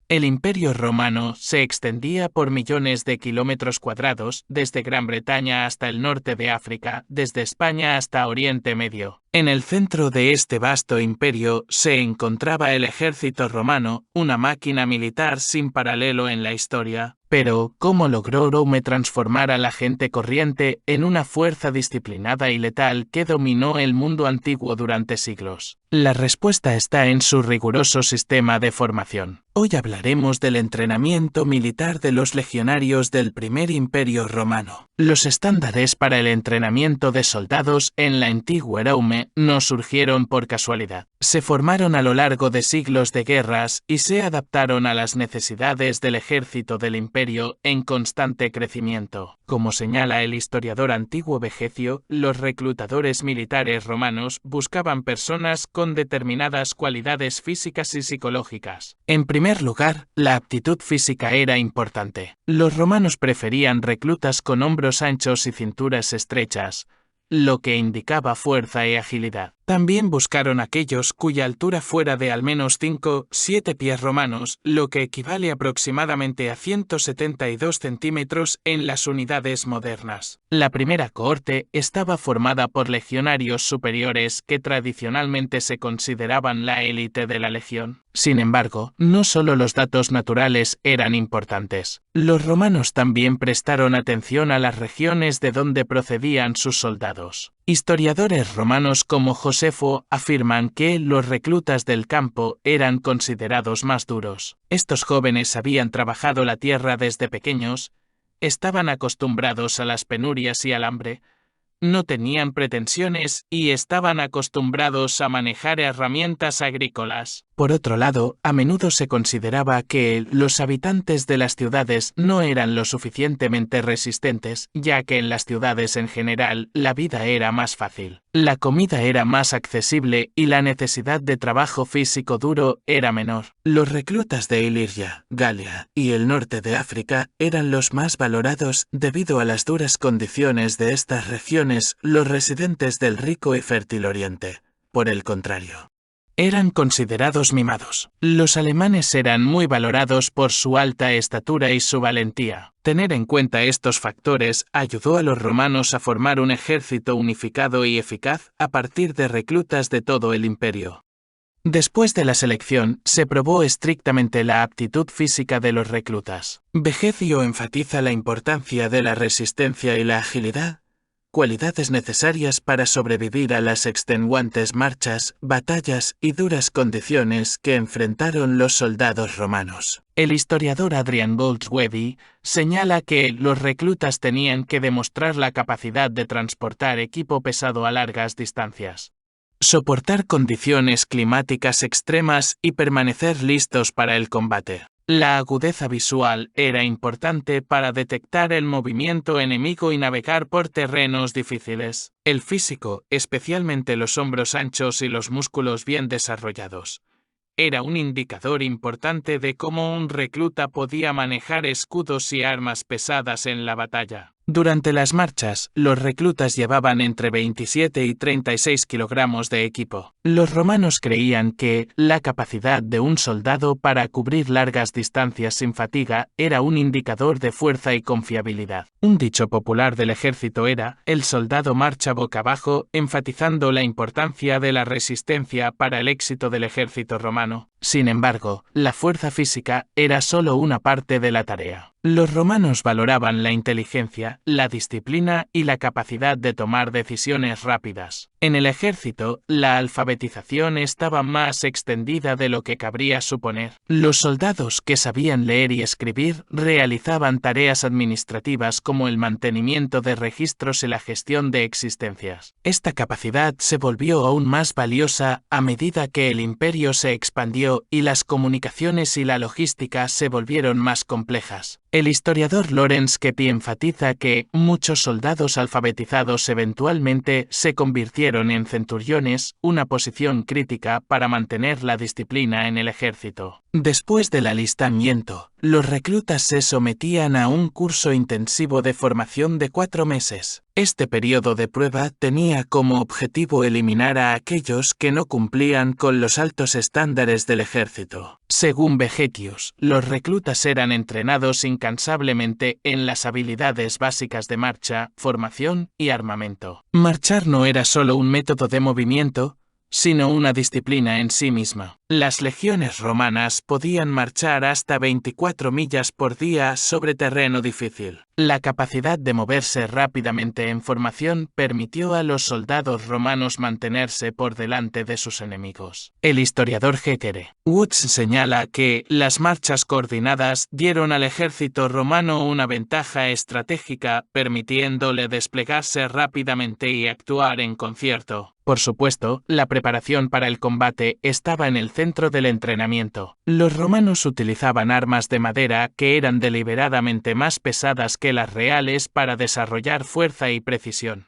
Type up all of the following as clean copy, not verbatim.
El Imperio Romano se extendía por millones de kilómetros cuadrados, desde Gran Bretaña hasta el norte de África, desde España hasta Oriente Medio. En el centro de este vasto imperio se encontraba el ejército romano, una máquina militar sin paralelo en la historia. Pero, ¿cómo logró Rome transformar a la gente corriente en una fuerza disciplinada y letal que dominó el mundo antiguo durante siglos? La respuesta está en su riguroso sistema de formación. Hoy hablaremos del entrenamiento militar de los legionarios del primer imperio romano. Los estándares para el entrenamiento de soldados en la antigua Rome no surgieron por casualidad. Se formaron a lo largo de siglos de guerras y se adaptaron a las necesidades del ejército del imperio en constante crecimiento. Como señala el historiador antiguo Vegecio, los reclutadores militares romanos buscaban personas con determinadas cualidades físicas y psicológicas. En primer lugar, la aptitud física era importante. Los romanos preferían reclutas con hombros anchos y cinturas estrechas, lo que indicaba fuerza y agilidad. También buscaron aquellos cuya altura fuera de al menos 5-7 pies romanos, lo que equivale aproximadamente a 172 centímetros en las unidades modernas. La primera cohorte estaba formada por legionarios superiores que tradicionalmente se consideraban la élite de la legión. Sin embargo, no solo los datos naturales eran importantes. Los romanos también prestaron atención a las regiones de donde procedían sus soldados. Historiadores romanos como Josefo afirman que los reclutas del campo eran considerados más duros. Estos jóvenes habían trabajado la tierra desde pequeños, estaban acostumbrados a las penurias y al hambre, no tenían pretensiones y estaban acostumbrados a manejar herramientas agrícolas. Por otro lado, a menudo se consideraba que los habitantes de las ciudades no eran lo suficientemente resistentes, ya que en las ciudades en general la vida era más fácil. La comida era más accesible y la necesidad de trabajo físico duro era menor. Los reclutas de Iliria, Galia y el norte de África eran los más valorados debido a las duras condiciones de estas regiones. Los residentes del rico y fértil Oriente, por el contrario, eran considerados mimados. Los alemanes eran muy valorados por su alta estatura y su valentía. Tener en cuenta estos factores ayudó a los romanos a formar un ejército unificado y eficaz a partir de reclutas de todo el imperio. Después de la selección, se probó estrictamente la aptitud física de los reclutas. Vegecio enfatiza la importancia de la resistencia y la agilidad, cualidades necesarias para sobrevivir a las extenuantes marchas, batallas y duras condiciones que enfrentaron los soldados romanos. El historiador Adrian Goldsworthy señala que los reclutas tenían que demostrar la capacidad de transportar equipo pesado a largas distancias, soportar condiciones climáticas extremas y permanecer listos para el combate. La agudeza visual era importante para detectar el movimiento enemigo y navegar por terrenos difíciles. El físico, especialmente los hombros anchos y los músculos bien desarrollados, era un indicador importante de cómo un recluta podía manejar escudos y armas pesadas en la batalla. Durante las marchas, los reclutas llevaban entre 27 y 36 kilogramos de equipo. Los romanos creían que la capacidad de un soldado para cubrir largas distancias sin fatiga era un indicador de fuerza y confiabilidad. Un dicho popular del ejército era: el soldado marcha boca abajo, enfatizando la importancia de la resistencia para el éxito del ejército romano. Sin embargo, la fuerza física era solo una parte de la tarea. Los romanos valoraban la inteligencia, la disciplina y la capacidad de tomar decisiones rápidas. En el ejército, la alfabetización estaba más extendida de lo que cabría suponer. Los soldados que sabían leer y escribir realizaban tareas administrativas como el mantenimiento de registros y la gestión de existencias. Esta capacidad se volvió aún más valiosa a medida que el imperio se expandió y las comunicaciones y la logística se volvieron más complejas. El historiador Lawrence Kepi enfatiza que muchos soldados alfabetizados eventualmente se convirtieron en centuriones, una posición crítica para mantener la disciplina en el ejército. Después del alistamiento, los reclutas se sometían a un curso intensivo de formación de 4 meses. Este periodo de prueba tenía como objetivo eliminar a aquellos que no cumplían con los altos estándares del ejército. Según Vegetius, los reclutas eran entrenados incansablemente en las habilidades básicas de marcha, formación y armamento. Marchar no era solo un método de movimiento, sino una disciplina en sí misma. Las legiones romanas podían marchar hasta 24 millas por día sobre terreno difícil. La capacidad de moverse rápidamente en formación permitió a los soldados romanos mantenerse por delante de sus enemigos. El historiador G. Woods señala que las marchas coordinadas dieron al ejército romano una ventaja estratégica, permitiéndole desplegarse rápidamente y actuar en concierto. Por supuesto, la preparación para el combate estaba en el centro del entrenamiento. Los romanos utilizaban armas de madera que eran deliberadamente más pesadas que las reales para desarrollar fuerza y precisión.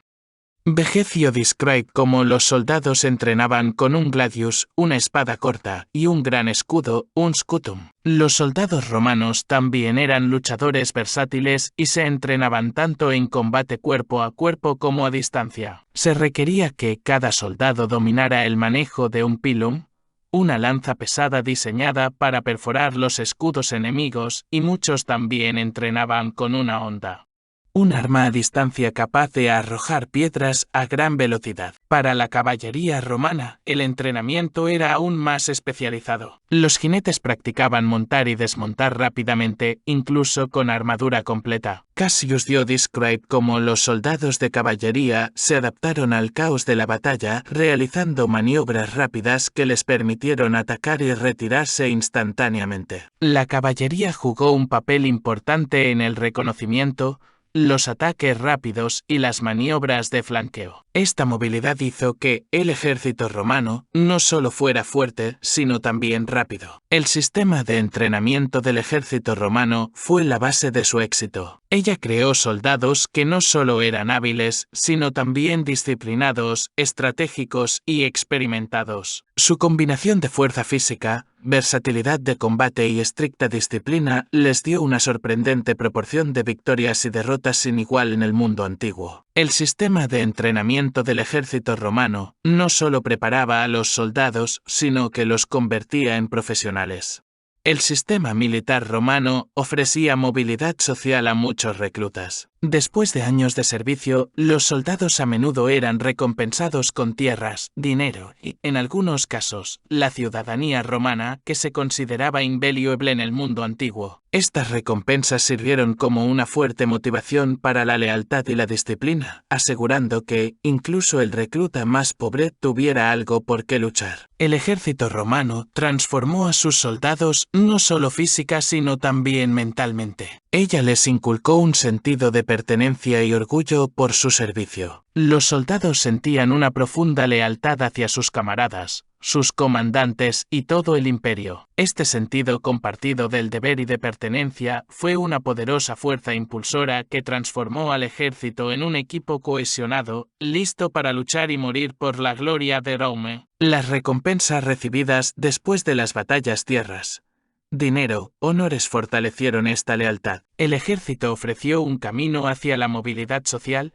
Vegecio describe cómo los soldados entrenaban con un gladius, una espada corta, y un gran escudo, un scutum. Los soldados romanos también eran luchadores versátiles y se entrenaban tanto en combate cuerpo a cuerpo como a distancia. Se requería que cada soldado dominara el manejo de un pilum, una lanza pesada diseñada para perforar los escudos enemigos, y muchos también entrenaban con una honda, un arma a distancia capaz de arrojar piedras a gran velocidad. Para la caballería romana, el entrenamiento era aún más especializado. Los jinetes practicaban montar y desmontar rápidamente, incluso con armadura completa. Cassius Dio describe cómo los soldados de caballería se adaptaron al caos de la batalla, realizando maniobras rápidas que les permitieron atacar y retirarse instantáneamente. La caballería jugó un papel importante en el reconocimiento, los ataques rápidos y las maniobras de flanqueo. Esta movilidad hizo que el ejército romano no solo fuera fuerte, sino también rápido. El sistema de entrenamiento del ejército romano fue la base de su éxito. Ella creó soldados que no solo eran hábiles, sino también disciplinados, estratégicos y experimentados. Su combinación de fuerza física, versatilidad de combate y estricta disciplina les dio una sorprendente proporción de victorias y derrotas sin igual en el mundo antiguo. El sistema de entrenamiento del ejército romano no solo preparaba a los soldados, sino que los convertía en profesionales. El sistema militar romano ofrecía movilidad social a muchos reclutas. Después de años de servicio, los soldados a menudo eran recompensados con tierras, dinero y, en algunos casos, la ciudadanía romana que se consideraba invaluable en el mundo antiguo. Estas recompensas sirvieron como una fuerte motivación para la lealtad y la disciplina, asegurando que, incluso el recluta más pobre tuviera algo por qué luchar. El ejército romano transformó a sus soldados no solo física sino también mentalmente. Ella les inculcó un sentido de pertenencia y orgullo por su servicio. Los soldados sentían una profunda lealtad hacia sus camaradas, sus comandantes y todo el imperio. Este sentido compartido del deber y de pertenencia fue una poderosa fuerza impulsora que transformó al ejército en un equipo cohesionado, listo para luchar y morir por la gloria de Rome. Las recompensas recibidas después de las batallas, tierras, dinero, honores fortalecieron esta lealtad. El ejército ofreció un camino hacia la movilidad social,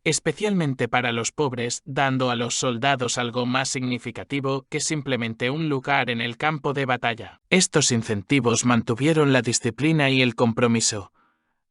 especialmente para los pobres, dando a los soldados algo más significativo que simplemente un lugar en el campo de batalla. Estos incentivos mantuvieron la disciplina y el compromiso,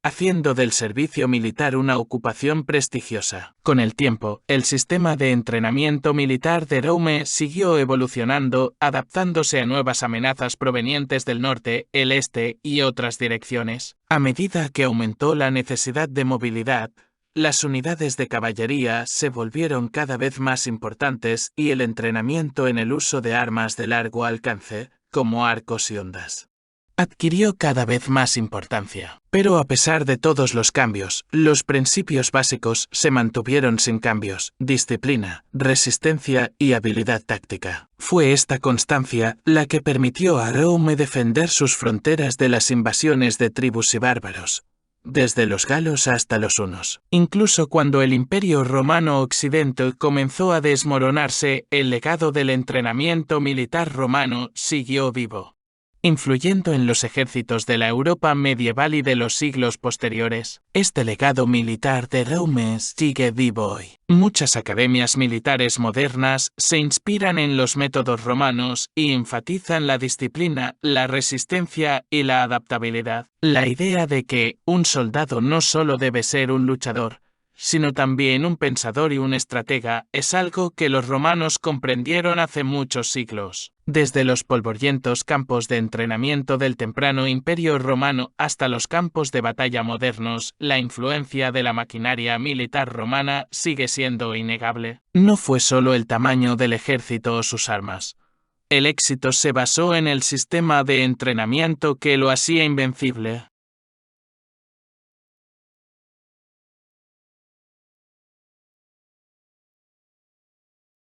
haciendo del servicio militar una ocupación prestigiosa. Con el tiempo, el sistema de entrenamiento militar de Rome siguió evolucionando, adaptándose a nuevas amenazas provenientes del norte, el este y otras direcciones. A medida que aumentó la necesidad de movilidad, las unidades de caballería se volvieron cada vez más importantes y el entrenamiento en el uso de armas de largo alcance, como arcos y hondas, adquirió cada vez más importancia. Pero a pesar de todos los cambios, los principios básicos se mantuvieron sin cambios: disciplina, resistencia y habilidad táctica. Fue esta constancia la que permitió a Rome defender sus fronteras de las invasiones de tribus y bárbaros, desde los galos hasta los hunos. Incluso cuando el Imperio Romano Occidente comenzó a desmoronarse, el legado del entrenamiento militar romano siguió vivo. influyendo en los ejércitos de la Europa medieval y de los siglos posteriores. Este legado militar de Rome sigue vivo hoy. Muchas academias militares modernas se inspiran en los métodos romanos y enfatizan la disciplina, la resistencia y la adaptabilidad. La idea de que un soldado no solo debe ser un luchador, sino también un pensador y un estratega, es algo que los romanos comprendieron hace muchos siglos. Desde los polvorientos campos de entrenamiento del temprano Imperio Romano hasta los campos de batalla modernos, la influencia de la maquinaria militar romana sigue siendo innegable. No fue solo el tamaño del ejército o sus armas. El éxito se basó en el sistema de entrenamiento que lo hacía invencible.